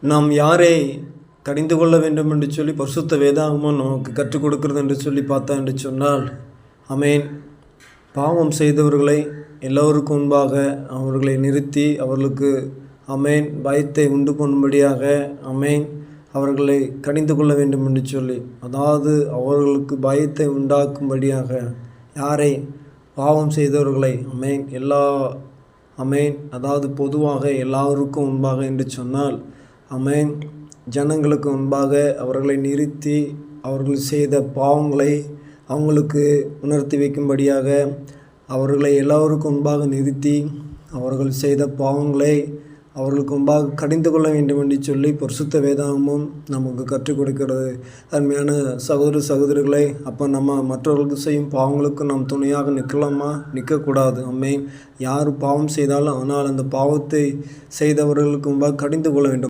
நாம் யாரை கடிந்து கொள்ள வேண்டும் என்று சொல்லி பரிசுத்த வேதாகமம் நமக்கு கற்றுக் கொடுக்கிறது என்று சொல்லி பார்த்தா என்று சொன்னால், ஆமென், பாவம் செய்தவர்களை எல்லோருக்கும் முன்பாக அவர்களை நிறுத்தி அவர்களுக்கு ஆமென் பயத்தை உண்டு பண்ணும்படியாக ஆமென் அவர்களை கடிந்து கொள்ள வேண்டும் என்று சொல்லி, அதாவது அவர்களுக்கு பயத்தை உண்டாக்கும்படியாக யாரை பாவம் செய்தவர்களை ஆமென் அதாவது பொதுவாக எல்லாருக்கும் முன்பாக என்று சொன்னால் ஆமென் ஜனங்களுக்கு முன்பாக அவர்களை நிறுத்தி அவர்கள் செய்த பாவங்களை அவங்களுக்கு உணர்த்தி வைக்கும்படியாக அவர்களை எல்லோருக்கும் முன்பாக நிறுத்தி அவர்கள் செய்த பாவங்களை அவர்களுக்கு முன்பாக கடிந்து கொள்ள வேண்டும் என்று சொல்லி பரிசுத்த வேதாகமும் நமக்கு கற்றுக் கொடுக்கிறது. அருமையான சகோதர சகோதரிகளை, அப்போ நம்ம மற்றவர்களுக்கு செய்யும் பாவங்களுக்கு நாம் துணையாக நிற்கலாமா? நிற்கக்கூடாது. ஆமென். யார் பாவம் செய்தாலும் ஆனால் அந்த பாவத்தை செய்தவர்களுக்கு முன்பாக கடிந்து கொள்ள வேண்டும்.